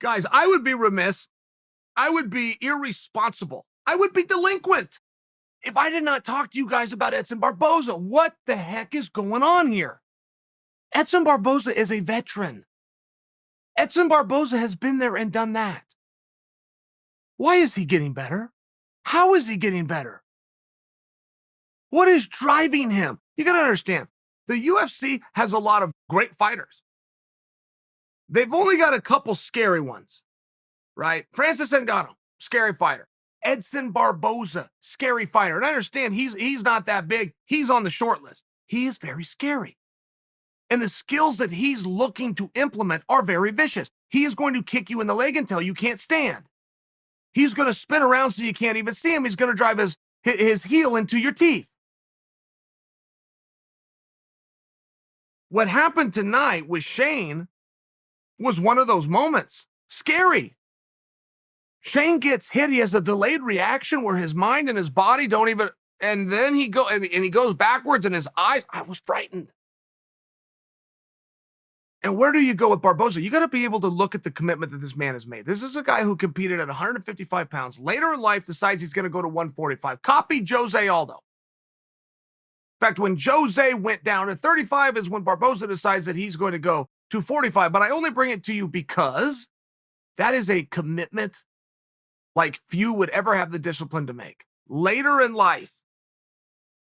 Guys, I would be remiss. I would be irresponsible. I would be delinquent if I did not talk to you guys about Edson Barboza. What the heck is going on here? Edson Barboza is a veteran. Edson Barboza has been there and done that. Why is he getting better? How is he getting better? What is driving him? You got to understand, the UFC has a lot of great fighters. They've only got a couple scary ones, right? Francis Ngannou, scary fighter. Edson Barboza, scary fighter. And I understand he's not that big. He's on the short list. He is very scary. And the skills that he's looking to implement are very vicious. He is going to kick you in the leg until you can't stand. He's going to spin around so you can't even see him. He's going to drive his heel into your teeth. What happened tonight with Shane was one of those moments. Scary. Shane gets hit. He has a delayed reaction where his mind and his body don't even, and then he goes backwards and his eyes. I was frightened. And where do you go with Barboza? You got to be able to look at the commitment that this man has made. This is a guy who competed at 155 pounds. Later in life, decides he's going to go to 145. Copy Jose Aldo. In fact, when Jose went down to 35 is when Barboza decides that he's going to go to 45. But I only bring it to you because that is a commitment like few would ever have the discipline to make. Later in life,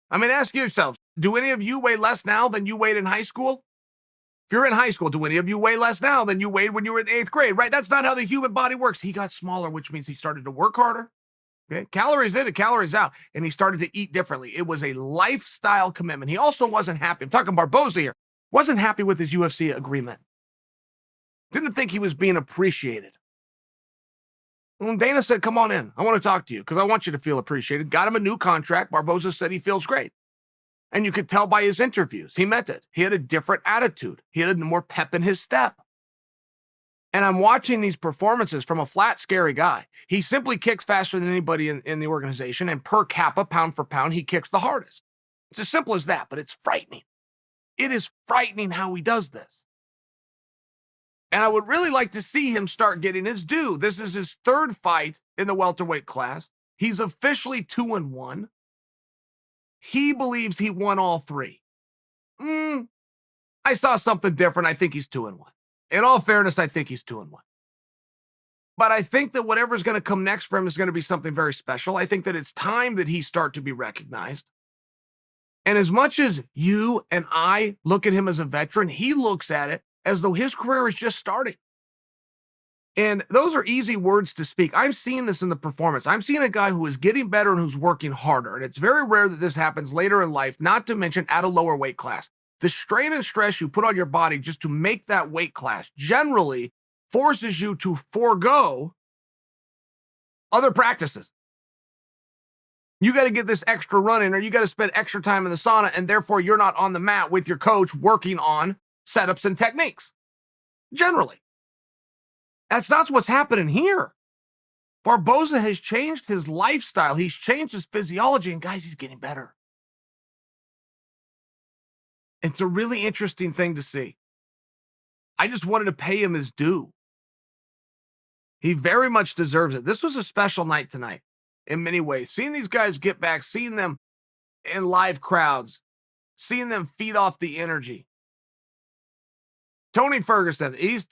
I mean, ask yourselves, do any of you weigh less now than you weighed in high school? If you're in high school, do any of you weigh less now than you weighed when you were in the 8th grade, right? That's not how the human body works. He got smaller, which means he started to work harder. Okay? Calories in and calories out. And he started to eat differently. It was a lifestyle commitment. He also wasn't happy. I'm talking Barboza here. Wasn't happy with his UFC agreement. Didn't think he was being appreciated. When Dana said, come on in, I want to talk to you because I want you to feel appreciated. Got him a new contract. Barboza said he feels great. And you could tell by his interviews, he meant it. He had a different attitude. He had more pep in his step. And I'm watching these performances from a flat, scary guy. He simply kicks faster than anybody in the organization. And per capita, pound for pound, he kicks the hardest. It's as simple as that, but it's frightening. It is frightening how he does this. And I would really like to see him start getting his due. This is his third fight in the welterweight class. He's officially 2-1. He believes he won all three. I saw something different. I think he's 2-1. In all fairness, I think he's 2-1. But I think that whatever's going to come next for him is going to be something very special. I think that it's time that he start to be recognized. And as much as you and I look at him as a veteran, he looks at it as though his career is just starting. And those are easy words to speak. I'm seeing this in the performance. I'm seeing a guy who is getting better and who's working harder. And it's very rare that this happens later in life, not to mention at a lower weight class. The strain and stress you put on your body just to make that weight class generally forces you to forego other practices. You got to get this extra run in, or you got to spend extra time in the sauna, and therefore you're not on the mat with your coach working on setups and techniques. Generally. That's not what's happening here. Barboza has changed his lifestyle. He's changed his physiology, and guys, he's getting better. It's a really interesting thing to see. I just wanted to pay him his due. He very much deserves it. This was a special night tonight in many ways. Seeing these guys get back, seeing them in live crowds, seeing them feed off the energy. Tony Ferguson, he's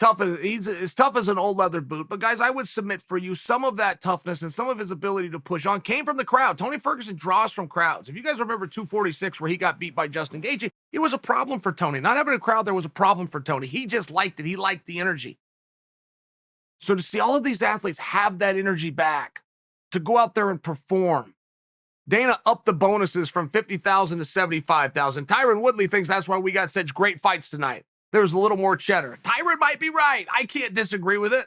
as tough as an old leather boot. But guys, I would submit for you some of that toughness and some of his ability to push on came from the crowd. Tony Ferguson draws from crowds. If you guys remember 246 where he got beat by Justin Gaethje, it was a problem for Tony. Not having a crowd there was a problem for Tony. He just liked it. He liked the energy. So to see all of these athletes have that energy back, to go out there and perform. Dana upped the bonuses from 50,000 to 75,000. Tyron Woodley thinks that's why we got such great fights tonight. There's a little more cheddar. Tyron might be right. I can't disagree with it.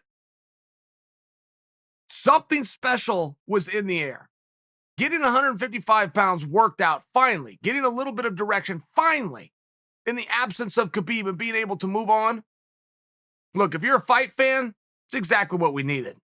Something special was in the air. Getting 155 pounds worked out finally. Getting a little bit of direction finally. In the absence of Khabib and being able to move on. Look, if you're a fight fan, it's exactly what we needed.